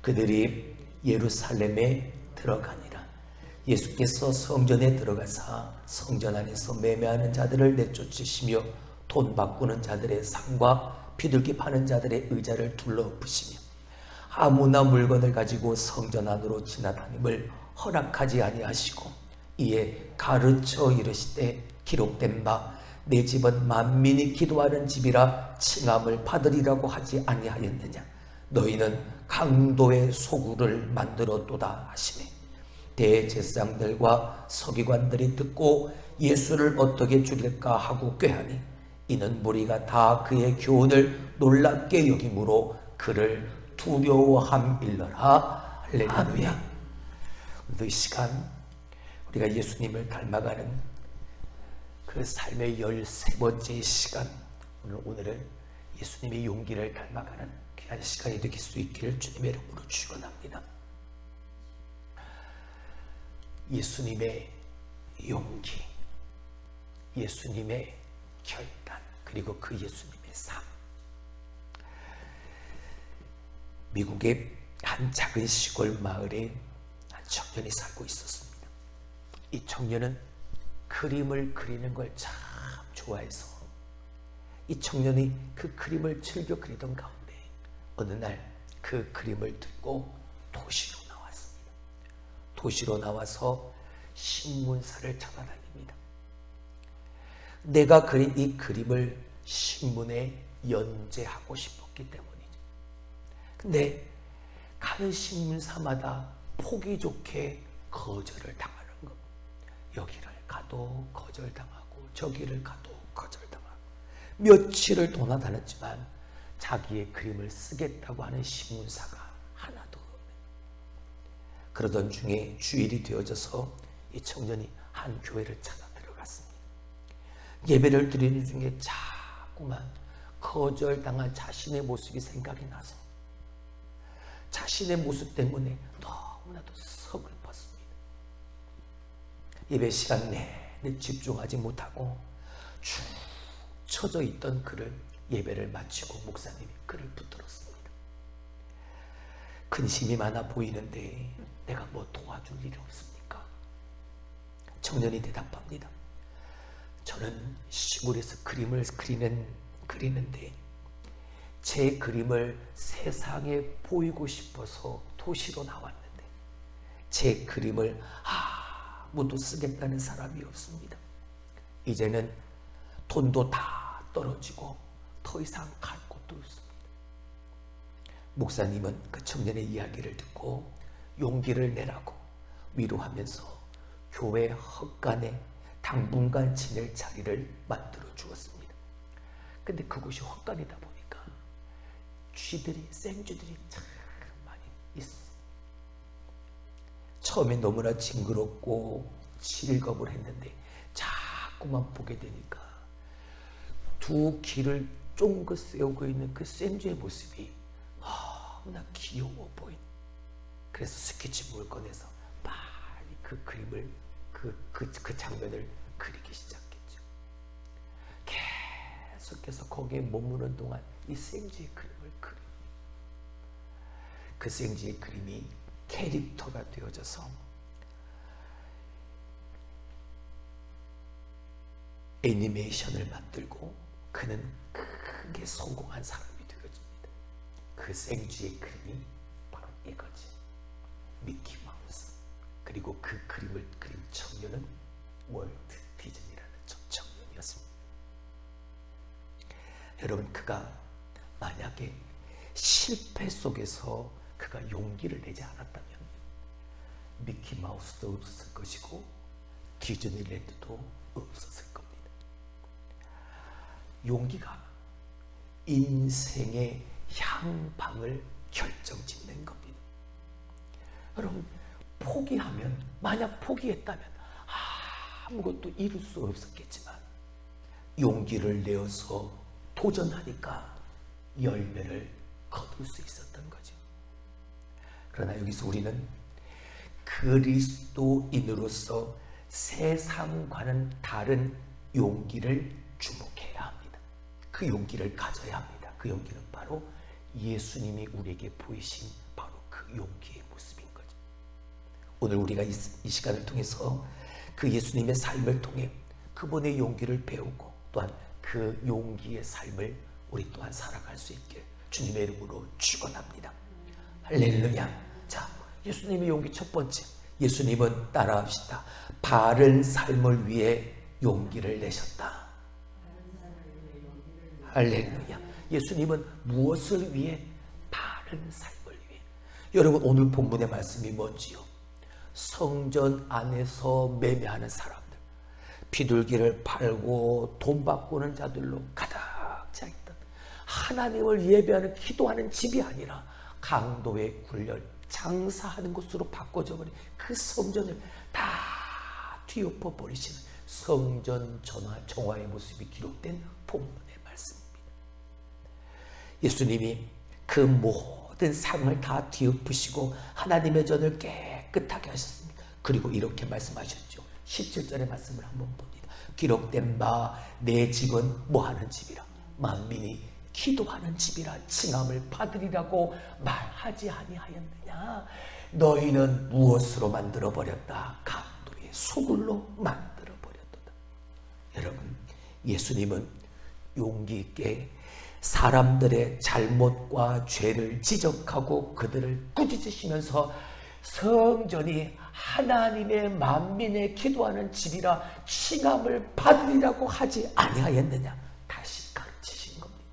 그들이 예루살렘에 들어가니라. 예수께서 성전에 들어가사 성전 안에서 매매하는 자들을 내쫓으시며 돈 바꾸는 자들의 상과 비둘기 파는 자들의 의자를 둘러엎으시며 아무나 물건을 가지고 성전 안으로 지나다님을 허락하지 아니하시고 이에 가르쳐 이르시되 기록된 바 내 집은 만민이 기도하는 집이라 칭함을 받으리라고 하지 아니하였느냐. 너희는 강도의 소굴을 만들었도다 하시매 대제사장들과 서기관들이 듣고 예수를 어떻게 죽일까 하고 꾀하니 이는 무리가 다 그의 교훈을 놀랍게 여김으로 그를 두려워함일러라. 할렐루야. 오늘도 이 시간 우리가 예수님을 닮아가는 그 삶의 13번째 시간, 오늘은 예수님의 용기를 닮아가는 귀한 시간이 되길 수 있기를 주님의 이름으로 축원합니다. 예수님의 용기, 예수님의 결단, 그리고 그 예수님의 삶. 미국의 한 작은 시골 마을에 한 청년이 살고 있었습니다. 이 청년은 그림을 그리는 걸 참 좋아해서 이 청년이 그 그림을 즐겨 그리던 가운데 어느 날 그 그림을 들고 도시로 나왔습니다. 도시로 나와서 신문사를 찾아다닙니다. 내가 그린 이 그림을 신문에 연재하고 싶었기 때문이죠. 근데 가는 신문사마다 보기 좋게 거절을 당하는 겁니다. 여기를 가도 거절당하고 저기를 가도 거절당하고 며칠을 돌아다녔지만 자기의 그림을 쓰겠다고 하는 신문사가 하나도 없네. 그러던 중에 주일이 되어져서 이 청년이 한 교회를 찾아 들어갔습니다. 예배를 드리는 중에 자꾸만 거절당한 자신의 모습이 생각이 나서 자신의 모습 때문에 너무나도 서글펐습니다. 예배 시간 내내 집중하지 못하고 축 처져 있던 그를 예배를 마치고 목사님이 그를 붙들었습니다. 근심이 많아 보이는데 내가 뭐 도와줄 일이 없습니까? 청년이 대답합니다. 저는 시골에서 그림을 그리는데 제 그림을 세상에 보이고 싶어서 도시로 나왔는데 제 그림을 아무도 쓰겠다는 사람이 없습니다. 이제는 돈도 다 떨어지고 더 이상 갈 곳도 없습니다. 목사님은 그 청년의 이야기를 듣고 용기를 내라고 위로하면서 교회 헛간에 당분간 지낼 자리를 만들어 주었습니다. 근데 그곳이 헛간이다 보니까 생쥐들이 참 많이 있었어요. 처음에 너무나 징그럽고 실겁을 했는데 자꾸만 보게 되니까 두 귀를 쫑긋 세우고 있는 그 생쥐의 모습이 너무나 귀여워 보인. 그래서 스케치북을 꺼내서 빨리 그 그림을 그 장면을 그리기 시작했죠. 계속해서 거기에 머무는 동안 이 생쥐의 그림을 그려. 그 생쥐의 그림이 캐릭터가 되어져서 애니메이션을 만들고 그는 크게 성공한 사람이 되어집니다. 그 생쥐의 그림이 바로 이거지. 미키마우스. 그리고 그 그림을 그린 청년은 월트 디즈니라는 저 청년이었습니다. 여러분, 그가 만약에 실패 속에서 그가 용기를 내지 않았다면 미키마우스도 없었을 것이고 디즈니랜드도 없었을 겁니다. 용기가 인생의 향방을 결정짓는 겁니다. 여러분, 포기하면, 만약 포기했다면 아무것도 이룰 수 없었겠지만 용기를 내어서 도전하니까 열매를 거둘 수 있었던 거죠. 그러나 여기서 우리는 그리스도인으로서 세상과는 다른 용기를 주목해야 합니다. 그 용기를 가져야 합니다. 그 용기는 바로 예수님이 우리에게 보이신 바로 그 용기의 모습인 거죠. 오늘 우리가 이 시간을 통해서 그 예수님의 삶을 통해 그분의 용기를 배우고 또한 그 용기의 삶을 우리 또한 살아갈 수 있게 주님의 이름으로 축원합니다. 할렐루야. 자, 예수님의 용기 첫 번째, 예수님은 따라합시다. 바른 삶을 위해 용기를 내셨다. 할렐루야. 예수님은 무엇을 위해? 바른 삶을 위해. 여러분, 오늘 본문의 말씀이 뭔지요? 성전 안에서 매매하는 사람들, 비둘기를 팔고 돈 바꾸는 자들로 가득 차 있던, 하나님을 예배하는 기도하는 집이 아니라 강도의 굴열, 장사하는 곳으로 바꿔져 버린 그 성전을 다 뒤엎어 버리시는 성전 정화의 모습이 기록된 본문의 말씀입니다. 예수님이 그 모든 삶을 다 뒤엎으시고 하나님의 전을 깨끗하게 하셨습니다. 그리고 이렇게 말씀하셨죠. 17절의 말씀을 한번 봅니다. 기록된 바 내 집은 뭐하는 집이라? 만민이 기도하는 집이라 칭함을 받으리라고 말하지 아니하였느냐? 너희는 무엇으로 만들어버렸다? 강도의 소굴로 만들어버렸다. 여러분, 예수님은 용기 있게 사람들의 잘못과 죄를 지적하고 그들을 꾸짖으시면서 성전이 하나님의 만민의 기도하는 집이라 칭함을 받으리라고 하지 아니하였느냐? 다시 가르치신 겁니다.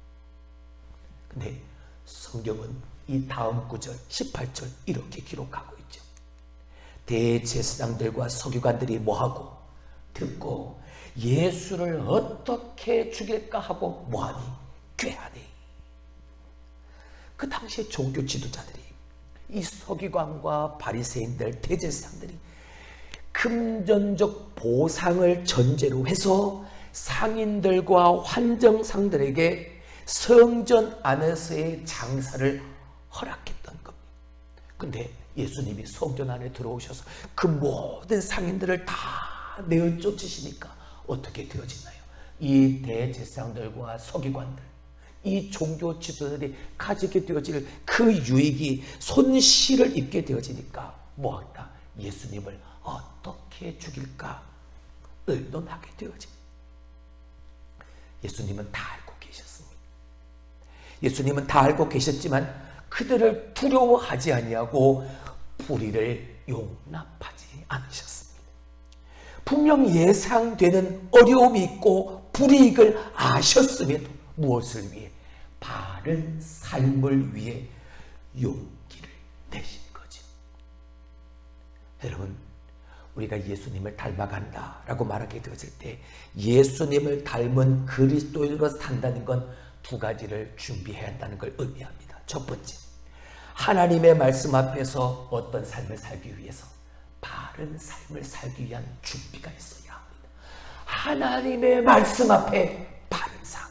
근데 성경은 이 다음 구절 18절 이렇게 기록하고 있죠. 대제사장들과 서기관들이 뭐하고? 듣고 예수를 어떻게 죽일까 하고 뭐하니? 꾀하니. 그 당시에 종교 지도자들이, 이 서기관과 바리새인들, 대제사장들이 금전적 보상을 전제로 해서 상인들과 환정상들에게 성전 안에서의 장사를 허락했던 겁니다. 근데 예수님이 성전 안에 들어오셔서 그 모든 상인들을 다 내어 쫓으시니까 어떻게 되어지나요? 이 대제사장들과 서기관들, 이 종교 지도자들이 가지게 되어질 그 유익이 손실을 입게 되어지니까 뭐하다? 예수님을 어떻게 죽일까 의논하게 되어집니다. 예수님은 다 알고 계셨습니다. 예수님은 다 알고 계셨지만 그들을 두려워하지 아니하고 불의를 용납하지 않으셨습니다. 분명 예상되는 어려움이 있고 불이익을 아셨음에도 무엇을 위해? 바른 삶을 위해 용기를 내신 거죠. 여러분, 우리가 예수님을 닮아간다라고 말하게 되었을 때 예수님을 닮은 그리스도인으로 산다는 건 두 가지를 준비해야 한다는 걸 의미합니다. 첫 번째, 하나님의 말씀 앞에서 어떤 삶을 살기 위해서? 바른 삶을 살기 위한 준비가 있어야 합니다. 하나님의 말씀 앞에 바른 삶,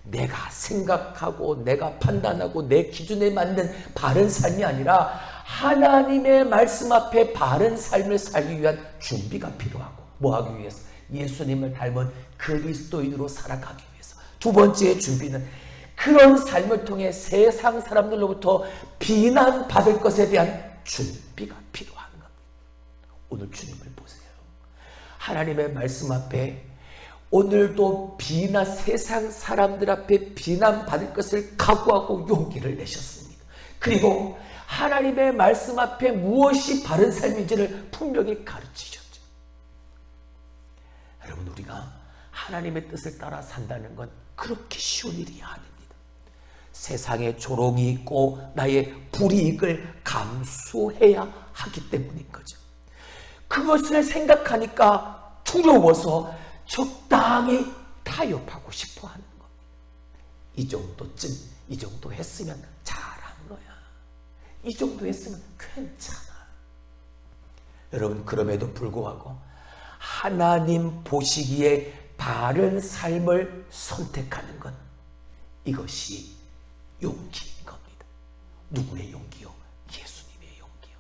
내가 생각하고 내가 판단하고 내 기준에 맞는 바른 삶이 아니라 하나님의 말씀 앞에 바른 삶을 살기 위한 준비가 필요하고, 뭐 하기 위해서? 예수님을 닮은 그리스도인으로 살아가기 위해서. 두 번째 준비는 그런 삶을 통해 세상 사람들로부터 비난받을 것에 대한 준비가 필요한 겁니다. 오늘 주님을 보세요. 하나님의 말씀 앞에 오늘도 세상 사람들 앞에 비난받을 것을 각오하고 용기를 내셨습니다. 그리고 하나님의 말씀 앞에 무엇이 바른 삶인지를 분명히 가르치셨죠. 여러분, 우리가 하나님의 뜻을 따라 산다는 건 그렇게 쉬운 일이 아닙니다. 세상에 조롱이 있고 나의 불이익을 감수해야 하기 때문인 거죠. 그것을 생각하니까 두려워서 적당히 타협하고 싶어 하는 겁니다. 이 정도쯤, 이 정도 했으면 잘한 거야. 이 정도 했으면 괜찮아. 여러분, 그럼에도 불구하고 하나님 보시기에 바른 삶을 선택하는 건 이것이 용기인 겁니다. 누구의 용기요? 예수님의 용기요.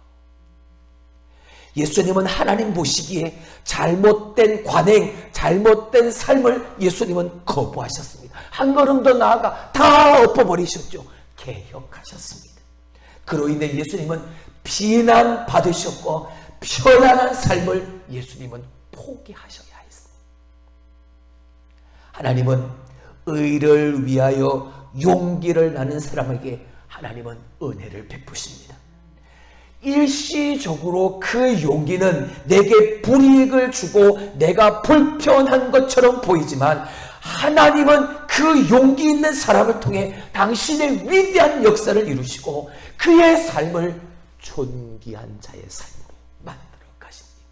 예수님은 하나님 보시기에 잘못된 관행, 잘못된 삶을 예수님은 거부하셨습니다. 한 걸음 더 나아가 다 엎어버리셨죠. 개혁하셨습니다. 그로 인해 예수님은 비난받으셨고 편안한 삶을 예수님은 포기하셔야 했습니다. 하나님은 의를 위하여 용기를 나는 사람에게 하나님은 은혜를 베푸십니다. 일시적으로 그 용기는 내게 불이익을 주고 내가 불편한 것처럼 보이지만 하나님은 그 용기 있는 사람을 통해 당신의 위대한 역사를 이루시고 그의 삶을 존귀한 자의 삶으로 만들어 가십니다.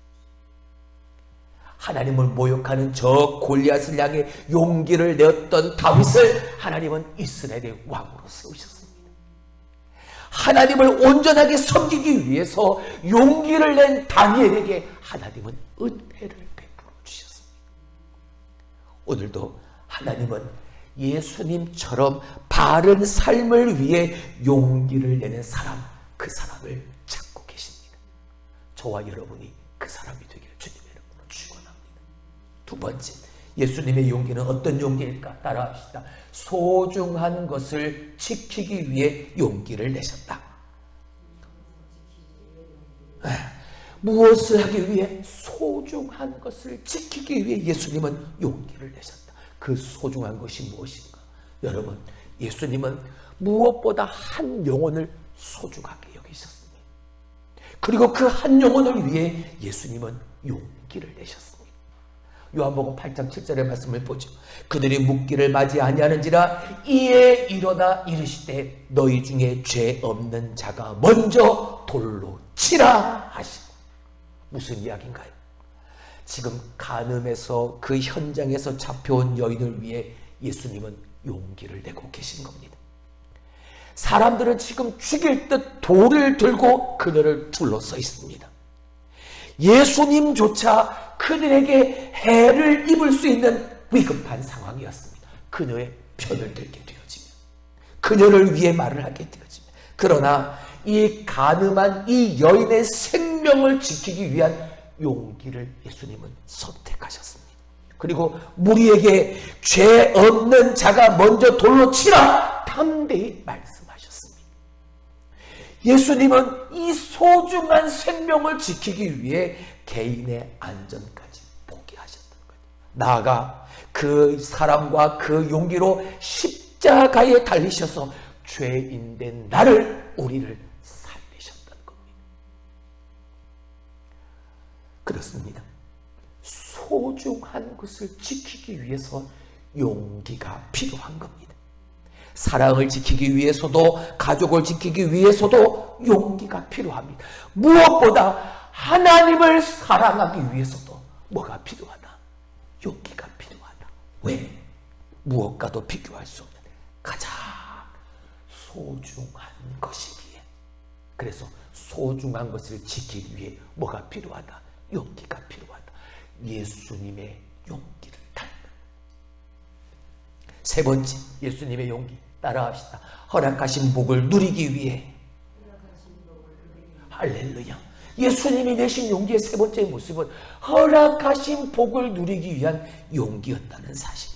하나님을 모욕하는 저 골리앗을 향해 용기를 내었던 다윗을 하나님은 이스라엘의 왕으로 세우셨습니다. 하나님을 온전하게 섬기기 위해서 용기를 낸 다니엘에게 하나님은 은혜를 베풀어 주셨습니다. 오늘도 하나님은 예수님처럼 바른 삶을 위해 용기를 내는 사람, 그 사람을 찾고 계십니다. 저와 여러분이 그 사람이 되기를 주님의 이름으로 축원합니다. 두 번째, 예수님의 용기는 어떤 용기일까? 따라합시다. 소중한 것을 지키기 위해 용기를 내셨다. 무엇을 하기 위해? 소중한 것을 지키기 위해 예수님은 용기를 내셨다. 그 소중한 것이 무엇인가? 여러분, 예수님은 무엇보다 한 영혼을 소중하게 여기셨습니다. 그리고 그 한 영혼을 위해 예수님은 용기를 내셨습니다. 요한복음 8장 7절의 말씀을 보죠. 그들이 묻기를 맞이 아니하는지라 이에 일어나 이르시되 너희 중에 죄 없는 자가 먼저 돌로 치라 하시고. 무슨 이야기인가요? 지금 간음에서 그 현장에서 잡혀온 여인을 위해 예수님은 용기를 내고 계신 겁니다. 사람들은 지금 죽일 듯 돌을 들고 그들을 둘러서 있습니다. 예수님조차 그들에게 해를 입을 수 있는 위급한 상황이었습니다. 그녀의 편을 들게 되어지며 그녀를 위해 말을 하게 되어지며, 그러나 이 간음한 이 여인의 생명을 지키기 위한 용기를 예수님은 선택하셨습니다. 그리고 무리에게 죄 없는 자가 먼저 돌로 치라 담대히 말씀하셨습니다. 예수님은 이 소중한 생명을 지키기 위해 개인의 안전까지 포기하셨던 거예요. 나아가 그 사람과 그 용기로 십자가에 달리셔서 죄인된 나를, 우리를 살리셨던 겁니다. 그렇습니다. 소중한 것을 지키기 위해서 용기가 필요한 겁니다. 사랑을 지키기 위해서도, 가족을 지키기 위해서도 용기가 필요합니다. 무엇보다 하나님을 사랑하기 위해서도 뭐가 필요하다? 용기가 필요하다. 왜? 무엇과도 비교할 수 없는 가장 소중한 것이기에. 그래서 소중한 것을 지키기 위해 뭐가 필요하다? 용기가 필요하다. 예수님의 용기를 닮는. 세 번째, 예수님의 용기 따라합시다. 허락하신 복을 누리기 위해. 할렐루야. 예수님이 내신 용기의 세 번째 모습은 허락하신 복을 누리기 위한 용기였다는 사실.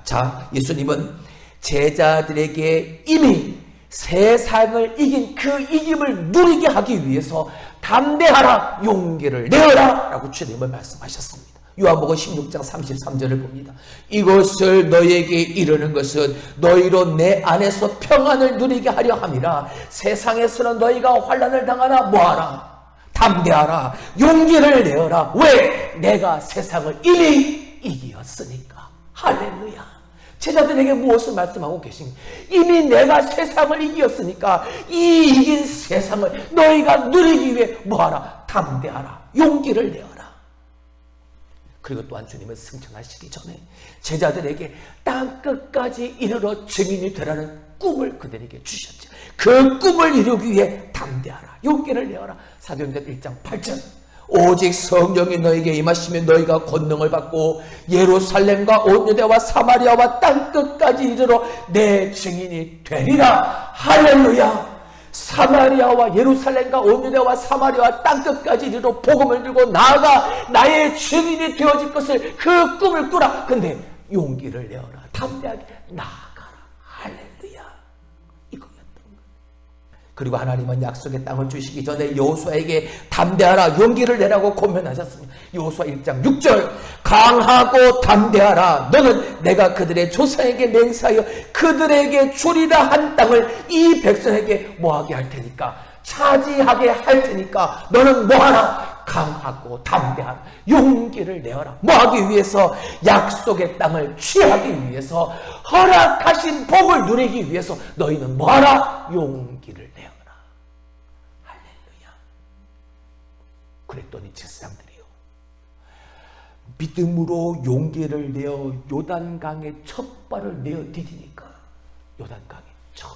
자, 예수님은 제자들에게 이미 세상을 이긴 그 이김을 누리게 하기 위해서 담대하라, 용기를 내어라 라고 주님은 말씀하셨습니다. 요한복음 16장 33절을 봅니다. 이것을 너희에게 이르는 것은 너희로 내 안에서 평안을 누리게 하려 함이라. 세상에서는 너희가 환난을 당하나 뭐하라? 담대하라, 용기를 내어라. 왜? 내가 세상을 이미 이기었으니까. 할렐루야. 제자들에게 무엇을 말씀하고 계십니까? 이미 내가 세상을 이기었으니까 이 이긴 세상을 너희가 누리기 위해 뭐하라? 담대하라, 용기를 내어라. 그리고 또한 주님은 승천하시기 전에 제자들에게 땅끝까지 이르러 증인이 되라는 꿈을 그들에게 주셨죠. 그 꿈을 이루기 위해 담대하라, 용기를 내어라. 사도행전 1장 8절. 오직 성령이 너에게 임하시면 너희가 권능을 받고 예루살렘과 온 유대와 사마리아와 땅끝까지 이르러 내 증인이 되리라. 할렐루야. 사마리아와 예루살렘과 온 유대와 사마리아와 땅끝까지 이르러 복음을 들고 나아가 나의 증인이 되어질 것을, 그 꿈을 꾸라. 근데 용기를 내어라, 담대하게 나아가라. 할렐루야. 이거였던 거예요. 그리고 하나님은 약속의 땅을 주시기 전에 여호수아에게 담대하라, 용기를 내라고 권면하셨습니다. 여호수아 1장 6절, 강하고 담대하라. 너는 내가 그들의 조상에게 맹세하여 그들에게 주리라 한 땅을 이 백성에게 뭐하게 할 테니까, 차지하게 할 테니까 너는 뭐하라? 강하고 담대한 용기를 내어라. 뭐하기 위해서? 약속의 땅을 취하기 위해서, 허락하신 복을 누리기 위해서 너희는 뭐하라? 용기를 내어라. 할렐루야. 그랬더니 제사장들이요, 믿음으로 용기를 내어 요단강에 첫 발을 내어 디디니까 요단강이 저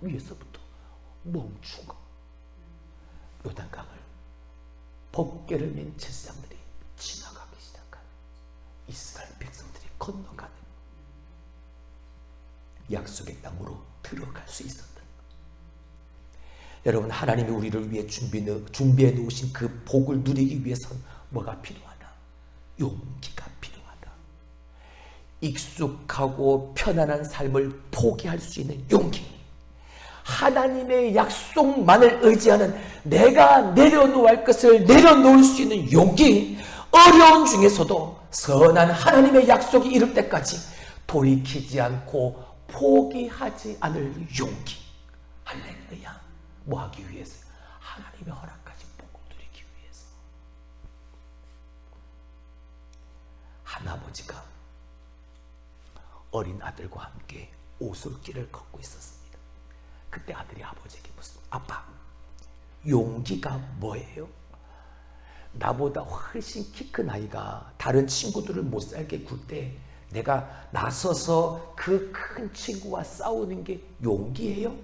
위에서부터 멈춘 거. 요단강을 법궤를 맨 제사장들이 지나가기 시작한, 이스라엘 백성들이 건너가는, 약속의 땅으로 들어갈 수 있었던. 여러분, 하나님이 우리를 위해 준비해 놓으신 그 복을 누리기 위해서는 뭐가 필요하다? 용기가 필요하다. 익숙하고 편안한 삶을 포기할 수 있는 용기, 하나님의 약속만을 의지하는, 내가 내려놓을 것을 내려놓을 수 있는 용기, 어려운 중에서도 선한 하나님의 약속이 이룰 때까지 돌이키지 않고 포기하지 않을 용기. 할렐루야. 뭐 하기 위해서? 하나님의 허락하신 복을 누리기 위해서. 한 아버지가 어린 아들과 함께 오솔길을 걷고 있었습니다. 그때 아들이 아버지에게 묻습니다. 아빠, 용기가 뭐예요? 나보다 훨씬 키 큰 아이가 다른 친구들을 못 살게 굴 때 내가 나서서 그 큰 친구와 싸우는 게 용기예요?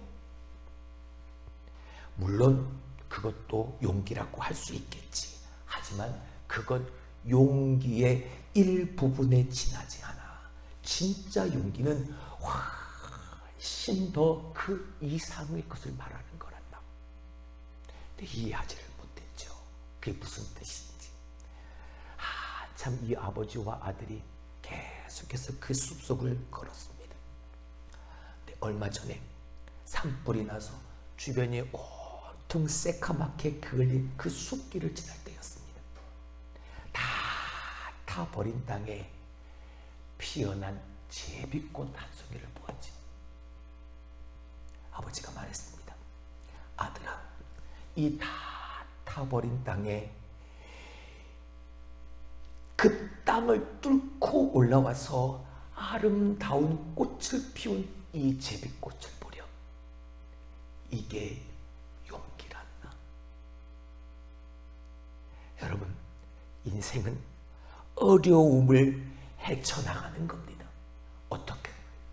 물론 그것도 용기라고 할 수 있겠지. 하지만 그건 용기의 일부분에 지나지 않아. 진짜 용기는 훨씬 더 그 이상의 것을 말하는 거란다. 근데 이해하지를 못했죠. 그게 무슨 뜻인지. 참 이 아버지와 아들이 계속해서 그 숲속을 걸었습니다. 근데 얼마 전에 산불이 나서 주변이 온통 새카맣게 그을린 그 숲길을 지날 때였습니다. 다 타버린 땅에 피어난 제비꽃 한 송이를 보았지. 아버지가 말했습니다. 아들아, 이 다 타버린 땅에 그 땅을 뚫고 올라와서 아름다운 꽃을 피운 이 제비꽃을 보렴. 이게 용기란다. 여러분, 인생은 어려움을 헤쳐나가는 겁니다. 어떻게?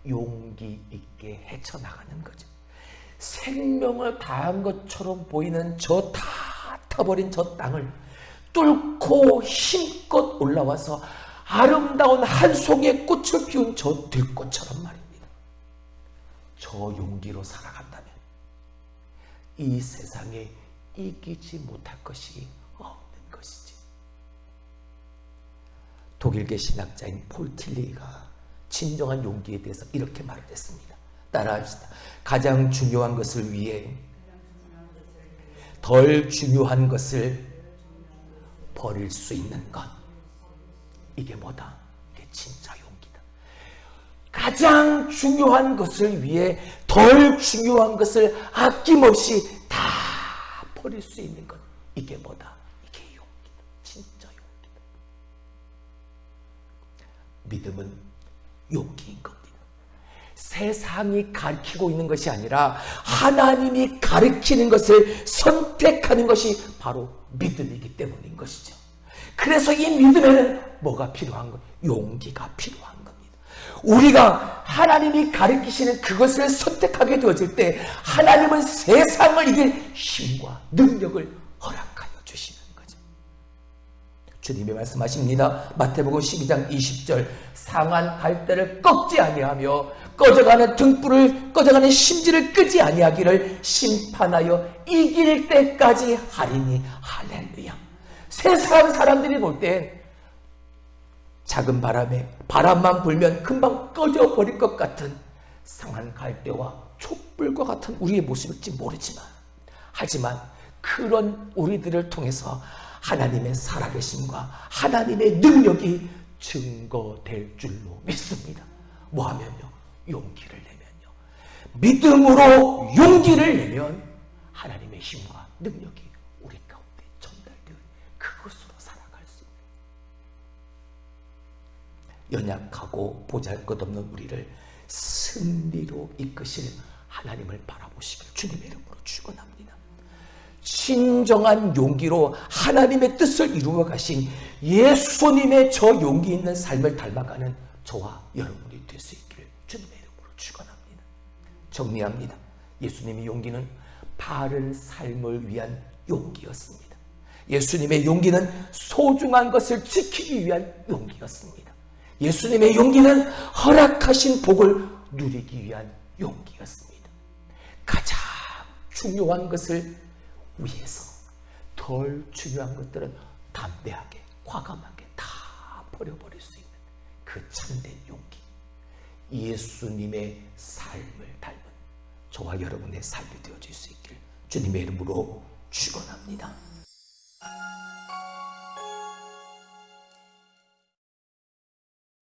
용기 있게 헤쳐나가는 거죠. 생명을 다한 것처럼 보이는 저 다 타버린 저 땅을 뚫고 힘껏 올라와서 아름다운 한 송이의 꽃을 피운 저 들꽃처럼 말입니다. 저 용기로 살아간다면 이 세상에 이기지 못할 것이 없는 것이지. 독일계 신학자인 폴 틸리가 진정한 용기에 대해서 이렇게 말을 했습니다. 따라합시다. 가장 중요한 것을 위해 덜 중요한 것을 버릴 수 있는 것. 이게 뭐다? 이게 진짜 용기다. 가장 중요한 것을 위해 덜 중요한 것을 아낌없이 다 버릴 수 있는 것. 이게 뭐다? 이게 용기다. 진짜 용기다. 믿음은 용기인 겁니다. 세상이 가르치고 있는 것이 아니라 하나님이 가르치는 것을 선택하는 것이 바로 믿음이기 때문인 것이죠. 그래서 이 믿음에는 뭐가 필요한 거예요? 용기가 필요한 겁니다. 우리가 하나님이 가르치시는 그것을 선택하게 되어질 때 하나님은 세상을 이길 힘과 능력을 허락하여 주시는 거죠. 주님이 말씀하십니다. 마태복음 12장 20절, 상한 갈대를 꺾지 아니하며 꺼져가는 등불을, 꺼져가는 심지를 끄지 아니하기를 심판하여 이길 때까지 하리니. 할렐루야. 세상 사람들이 볼 때 작은 바람만 불면 금방 꺼져버릴 것 같은 상한 갈대와 촛불과 같은 우리의 모습일지 모르지만 하지만 그런 우리들을 통해서 하나님의 살아계심과 하나님의 능력이 증거될 줄로 믿습니다. 뭐 하면요? 용기를 내면요. 믿음으로 용기를 내면 하나님의 힘과 능력이 우리 가운데 전달되어 그것으로 살아갈 수 있는, 연약하고 보잘것없는 우리를 승리로 이끄실 하나님을 바라보시길 주님의 이름으로 축원합니다. 진정한 용기로 하나님의 뜻을 이루어 가신 예수님의 저 용기 있는 삶을 닮아가는 저와 여러분이 될 수 있기를 주님의 이름으로 축원합니다. 정리합니다. 예수님의 용기는 바른 삶을 위한 용기였습니다. 예수님의 용기는 소중한 것을 지키기 위한 용기였습니다. 예수님의 용기는 허락하신 복을 누리기 위한 용기였습니다. 가장 중요한 것을 위해서 덜 중요한 것들은 담대하게 과감하게 다 버려버릴 수 있는 그 참된 용기, 예수님의 삶을 닮은 저와 여러분의 삶이 되어질 수 있길 주님의 이름으로 축원합니다.